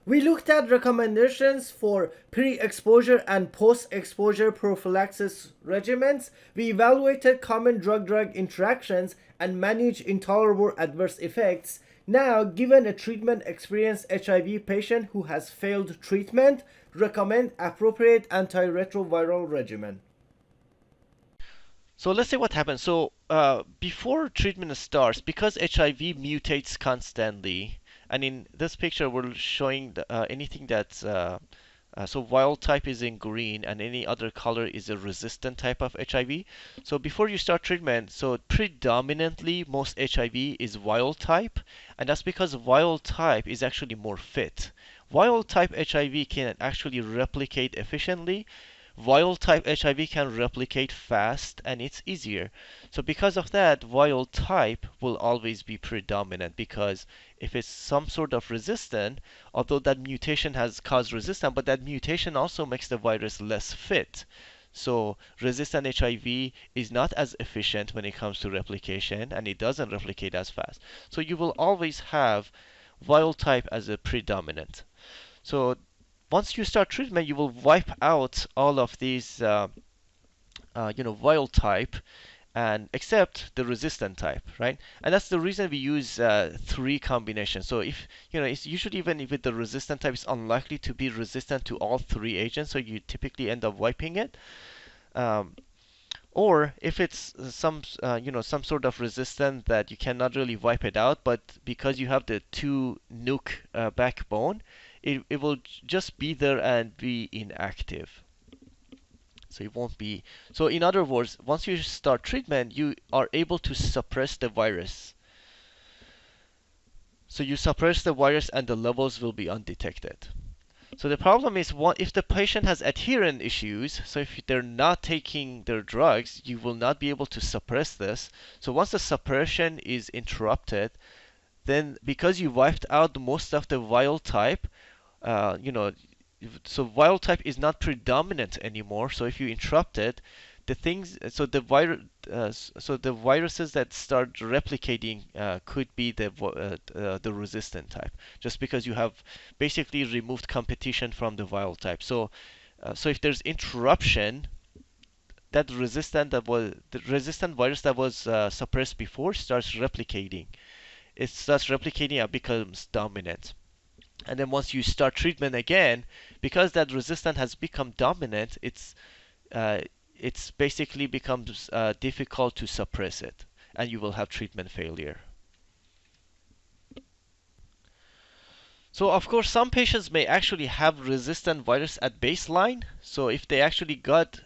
We looked at recommendations for pre-exposure and post-exposure prophylaxis regimens. We evaluated common drug-drug interactions and managed intolerable adverse effects. Now, given a treatment-experienced HIV patient who has failed treatment, recommend appropriate antiretroviral regimen. So let's say what happens. So before treatment starts, because HIV mutates constantly, and in this picture we're showing anything that's so wild type is in green and any other color is a resistant type of HIV. So before you start treatment, so predominantly most HIV is wild type, and that's because wild type is actually more fit. Wild type HIV can actually replicate efficiently. Wild type HIV can replicate fast and it's easier. So because of that, wild type will always be predominant, because if it's some sort of resistant, although that mutation has caused resistance, but that mutation also makes the virus less fit. So resistant HIV is not as efficient when it comes to replication, and it doesn't replicate as fast. So you will always have wild type as a predominant. So once you start treatment, you will wipe out all of these, wild type, and except the resistant type, right? And that's the reason we use three combinations. So if it's usually, even if the resistant type is unlikely to be resistant to all three agents, so you typically end up wiping it. Um, or if it's some sort of resistant that you cannot really wipe it out, but because you have the two nuke backbone, it will just be there and be inactive. So it won't be. So in other words, once you start treatment, you are able to suppress the virus. So you suppress the virus and the levels will be undetected. So the problem is, if the patient has adherence issues, so if they're not taking their drugs, you will not be able to suppress this. So once the suppression is interrupted, then because you wiped out most of the wild type, uh, you know, so wild type is not predominant anymore. So if you interrupt it, the things, so the viruses that start replicating could be the resistant type, just because you have basically removed competition from the wild type. So if there's interruption, that the resistant virus that was suppressed before starts replicating. It starts replicating and becomes dominant. And then once you start treatment again, because that resistant has become dominant, uh, it's basically becomes difficult to suppress it, and you will have treatment failure. So of course, some patients may actually have resistant virus at baseline. So if they actually got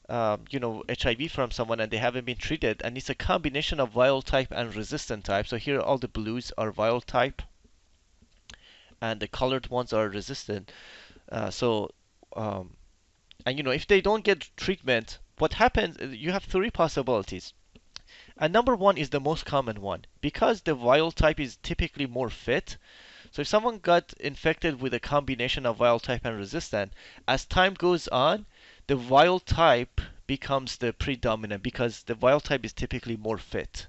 HIV from someone and they haven't been treated, and it's a combination of wild type and resistant type. So here all the blues are wild type, and the colored ones are resistant. Uh, so um, and if they don't get treatment, what happens? You have three possibilities. And number one is the most common one, because the wild type is typically more fit. So if someone got infected with a combination of wild type and resistant, as time goes on, the wild type becomes the predominant, because the wild type is typically more fit.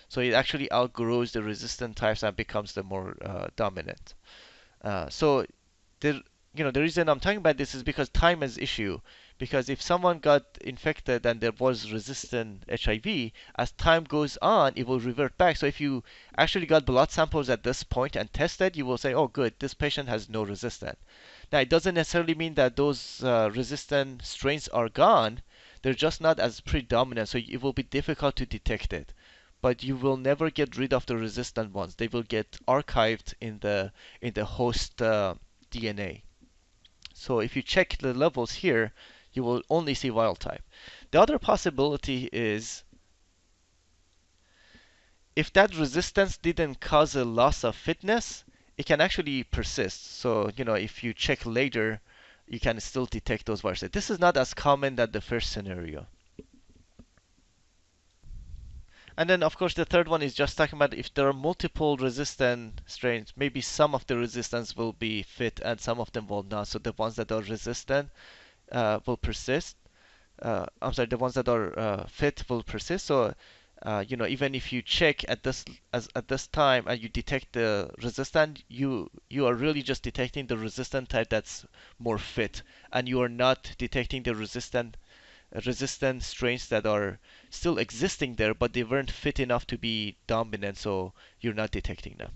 So it actually outgrows the resistant types and becomes the more dominant. So the the reason I'm talking about this is because time is issue. Because if someone got infected and there was resistant HIV, as time goes on, it will revert back. So if you actually got blood samples at this point and tested, you will say, oh, good, this patient has no resistance. Now, it doesn't necessarily mean that those resistant strains are gone. They're just not as predominant, so it will be difficult to detect it. But you will never get rid of the resistant ones. They will get archived in the host DNA. So if you check the levels here, you will only see wild type. The other possibility is, if that resistance didn't cause a loss of fitness, it can actually persist. So, if you check later, you can still detect those viruses. This is not as common as the first scenario. And then, of course, the third one is just talking about if there are multiple resistant strains, maybe some of the resistance will be fit and some of them will not. So the ones that are resistant will persist. I'm sorry, the ones that are fit will persist. So even if you check at this time and you detect the resistant, you are really just detecting the resistant type that's more fit, and you are not detecting the resistant strains that are still existing there, but they weren't fit enough to be dominant, so you're not detecting them.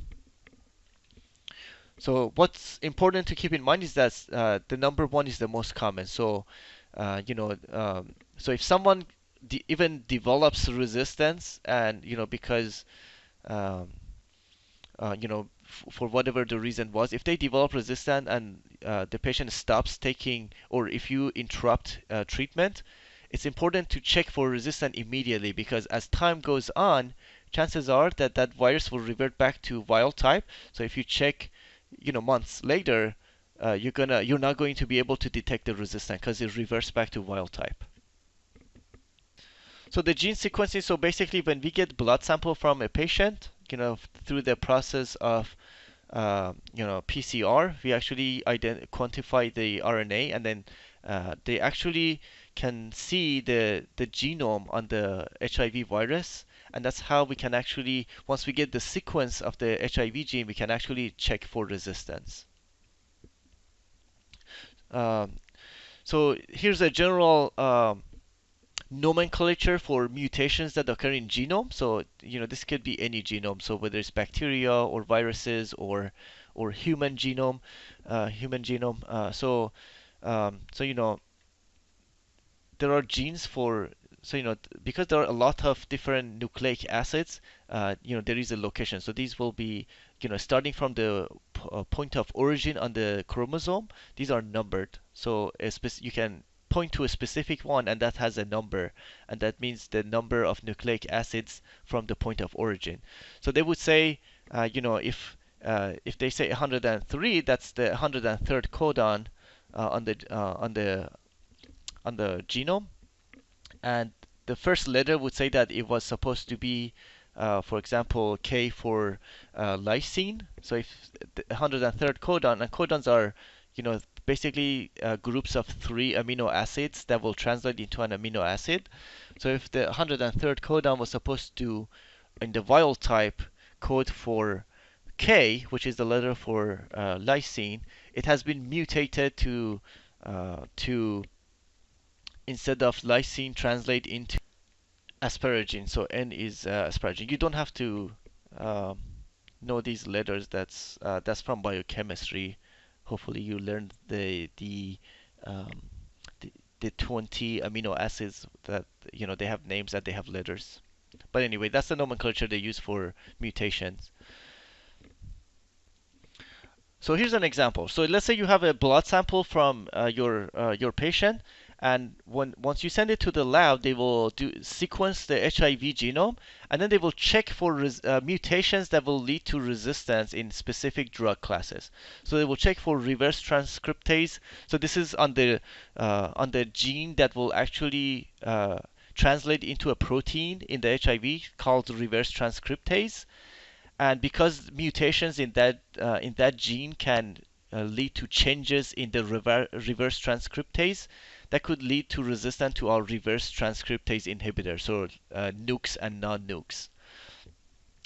So what's important to keep in mind is that the number one is the most common. So, so if someone even develops resistance, and because um, for whatever the reason was, if they develop resistance and the patient stops taking, or if you interrupt treatment, it's important to check for resistance immediately, because as time goes on, chances are that that virus will revert back to wild type. So if you check, months later, you're not going to be able to detect the resistance because it reverts back to wild type. So the gene sequencing, so basically when we get blood sample from a patient, through the process of PCR, we actually quantify the RNA, and then they actually can see the genome on the HIV virus, and that's how we can actually, once we get the sequence of the HIV gene, we can actually check for resistance. Um, so here's a general nomenclature for mutations that occur in genome. So this could be any genome. So whether it's bacteria or viruses or human genome, so there are genes for, because there are a lot of different nucleic acids, there is a location. So these will be, starting from the point of origin on the chromosome. These are numbered. So you can point to a specific one, and that has a number, and that means the number of nucleic acids from the point of origin. So they would say, if they say 103, that's the 103rd codon on the genome, and the first letter would say that it was supposed to be, for example, K for lysine. So if the 103rd codon, and codons are, basically groups of 3 amino acids that will translate into an amino acid. So if the 103rd codon was supposed to, in the wild type, code for K, which is the letter for lysine, it has been mutated to instead of lysine translate into asparagine. So N is asparagine. You don't have to um, know these letters. That's from biochemistry. Hopefully, you learned um, the the 20 amino acids that they have names, that they have letters. But anyway, that's the nomenclature they use for mutations. So here's an example. So let's say you have a blood sample from your patient, and once you send it to the lab, they will sequence the HIV genome, and then they will check for mutations that will lead to resistance in specific drug classes. So they will check for reverse transcriptase. So this is on the gene that will actually translate into a protein in the HIV called reverse transcriptase. And because mutations in that gene can lead to changes in the reverse transcriptase, that could lead to resistance to our reverse transcriptase inhibitor, so nukes and non-nukes.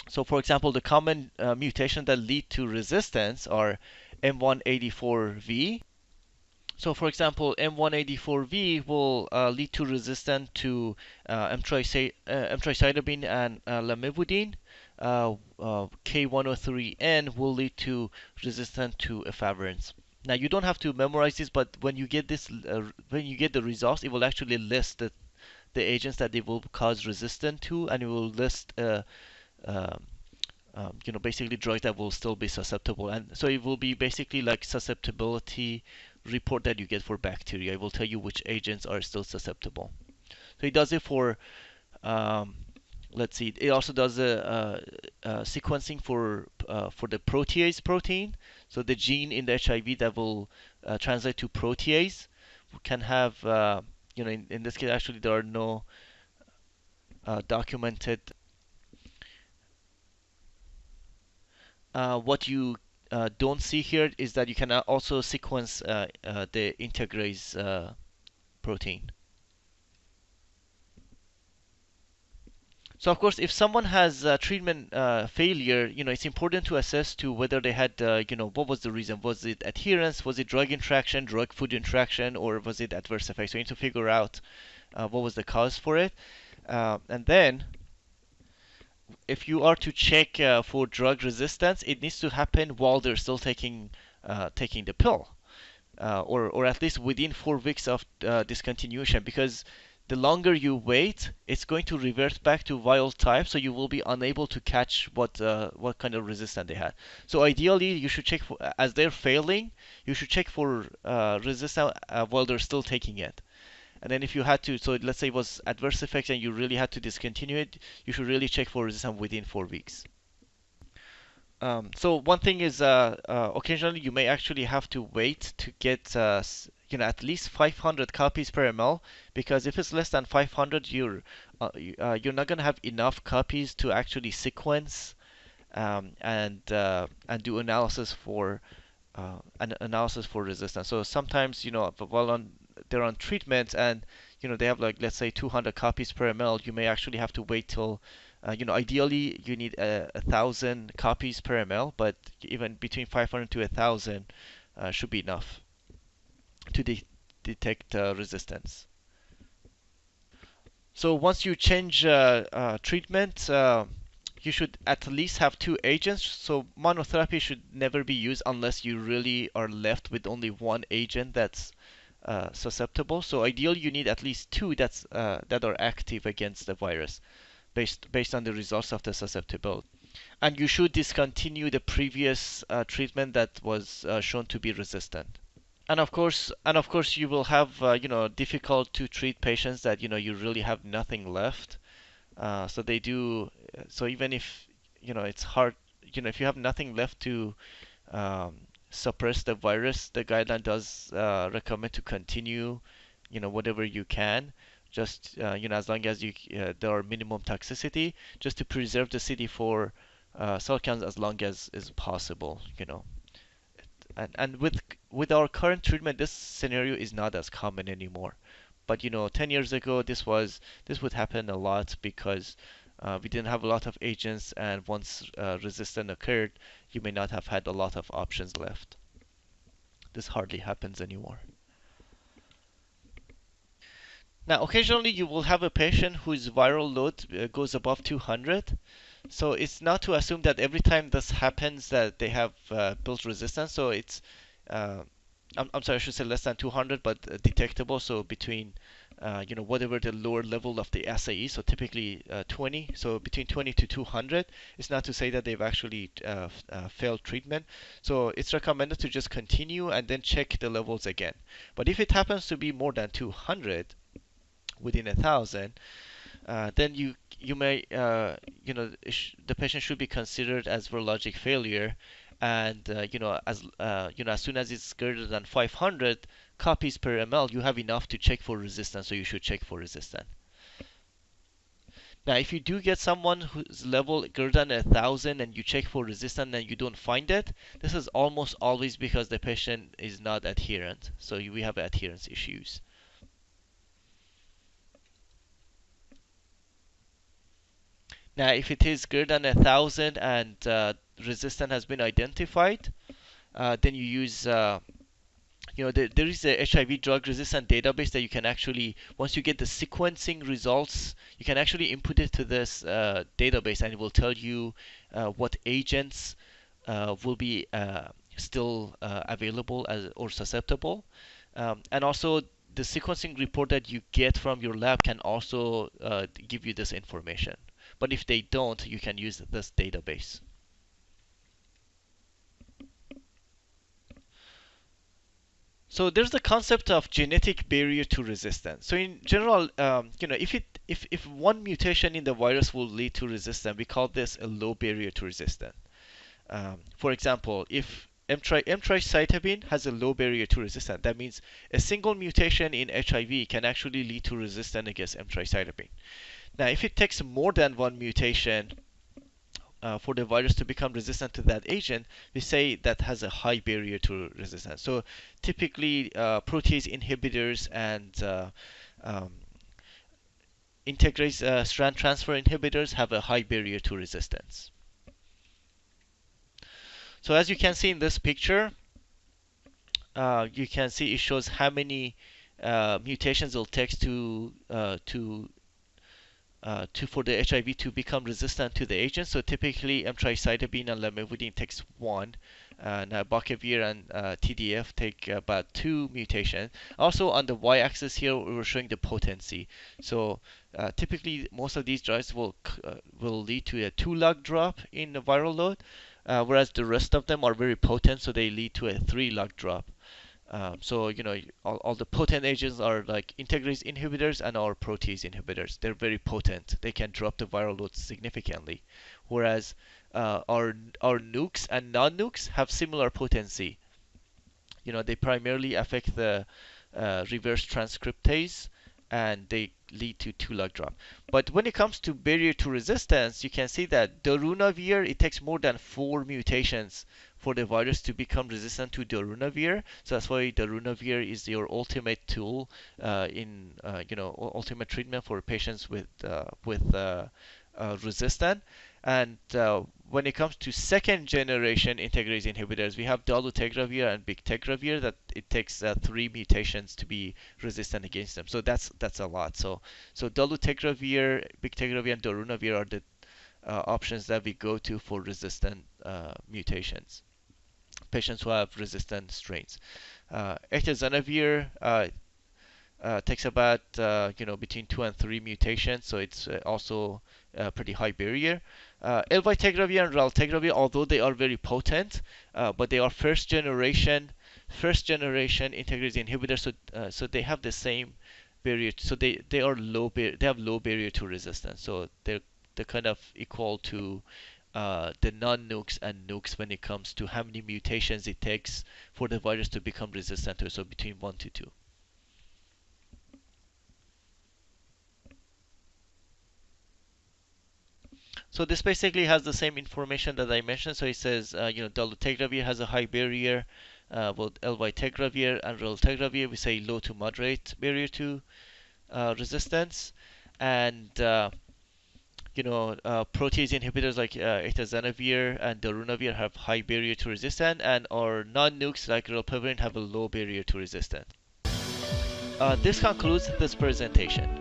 So for example, the common mutations that lead to resistance are M184V. So for example, M184V will lead to resistance to emtricitabine and lamivudine. K103N will lead to resistance to efavirenz. Now you don't have to memorize this, but when you get when you get the results, it will actually list the agents that they will cause resistance to, and it will list um, basically drugs that will still be susceptible. And so it will be basically like susceptibility report that you get for bacteria. It will tell you which agents are still susceptible. So it does it for, um, let's see, it also does sequencing for the protease protein. So the gene in the HIV that will translate to protease can have, in this case, actually, there are no documented. What you don't see here is that you can also sequence the integrase protein. So of course, if someone has treatment failure, it's important to assess to whether they had, what was the reason? Was it adherence? Was it drug interaction, drug-food interaction, or was it adverse effects? So you need to figure out what was the cause for it. And then, if you are to check for drug resistance, it needs to happen while they're still taking the pill, or at least within 4 weeks of discontinuation, because the longer you wait, it's going to revert back to wild type, so you will be unable to catch what kind of resistance they had. So ideally, you should check for, as they're failing, you should check for resistance while they're still taking it. And then if you had to, so let's say it was adverse effects and you really had to discontinue it, you should really check for resistance within 4 weeks. So one thing is, occasionally you may actually have to wait to get, at least 500 copies per ml, because if it's less than 500, you're not gonna have enough copies to actually sequence and do an analysis for resistance. So sometimes, while they're on treatment and they have, like, let's say 200 copies per ml, you may actually have to wait till ideally you need 1,000 copies per ml, but even between 500 to 1,000 should be enough to detect resistance. So once you change treatment, you should at least have two agents. So monotherapy should never be used unless you really are left with only one agent that's susceptible. So ideally, you need at least two that are active against the virus, based on the results of the susceptibility. And you should discontinue the previous treatment that was shown to be resistant. And of course, you will have difficult to treat patients that you really have nothing left. So they do. So even if it's hard, if you have nothing left to suppress the virus, the guideline does recommend to continue, whatever you can, just as long as there are minimum toxicity, just to preserve the CD4 cell counts as long as is possible. And with our current treatment, this scenario is not as common anymore. But 10 years ago, this would happen a lot because we didn't have a lot of agents, and once resistance occurred, you may not have had a lot of options left. This hardly happens anymore. Now, occasionally you will have a patient whose viral load goes above 200. So it's not to assume that every time this happens that they have built resistance. So it's, I'm sorry, I should say less than 200, but detectable. So between, whatever the lower level of the assay is. So typically 20. So between 20 to 200. It's not to say that they've actually failed treatment. So it's recommended to just continue and then check the levels again. But if it happens to be more than 200, within 1,000, then you may the patient should be considered as virologic failure, and as soon as it's greater than 500 copies per ml, you have enough to check for resistance, so you should check for resistance. Now, if you do get someone whose level greater than 1,000 and you check for resistance and you don't find it, this is almost always because the patient is not adherent. So we have adherence issues. Now, if it is greater than 1,000 and resistance has been identified, then you use, there is a HIV drug resistant database that you can actually, once you get the sequencing results, you can actually input it to this database, and it will tell you what agents will be still available or susceptible. And also, the sequencing report that you get from your lab can also give you this information. But if they don't, you can use this database. So there's the concept of genetic barrier to resistance. So in general, if one mutation in the virus will lead to resistance, we call this a low barrier to resistance. For example, if emtricitabine has a low barrier to resistance, that means a single mutation in HIV can actually lead to resistance against emtricitabine. Now, if it takes more than one mutation for the virus to become resistant to that agent, we say that has a high barrier to resistance. So typically, protease inhibitors and integrase strand transfer inhibitors have a high barrier to resistance. So as you can see in this picture, you can see it shows how many mutations it'll take for the HIV to become resistant to the agent. So typically, emtricitabine and lamivudine takes one. Nabokivir and TDF take about 2 mutations. Also, on the y-axis here, we're showing the potency. So typically, most of these drugs will lead to a 2-log drop in the viral load, whereas the rest of them are very potent, so they lead to a 3-log drop. So all the potent agents are like integrase inhibitors and our protease inhibitors. They're very potent. They can drop the viral load significantly, whereas our nukes and non-nukes have similar potency. They primarily affect the reverse transcriptase, and they lead to 2-log drop. But when it comes to barrier to resistance, you can see that darunavir, it takes more than 4 mutations for the virus to become resistant to darunavir. So that's why darunavir is your ultimate tool ultimate treatment for patients with resistant. And when it comes to second generation integrase inhibitors, we have dolutegravir and bictegravir that it takes 3 mutations to be resistant against them. So that's a lot. So dolutegravir, bictegravir, and darunavir are the options that we go to for resistant mutations, patients who have resistant strains. Atazanavir takes about between 2 and 3 mutations, so it's also a pretty high barrier. Elvitegravir and raltegravir, although they are very potent, but they are first generation integrase inhibitors, so they have the same barrier. So they are they have low barrier to resistance. So they're kind of equal to the non-nukes and nukes when it comes to how many mutations it takes for the virus to become resistant to it. So between 1 to 2. So this basically has the same information that I mentioned. So it says, dolutegravir has a high barrier. With elvitegravir and raltegravir, we say low to moderate barrier to resistance. And protease inhibitors like atazanavir and darunavir have high barrier to resistance, and our non-nukes like rilpivirine have a low barrier to resistance. This concludes this presentation.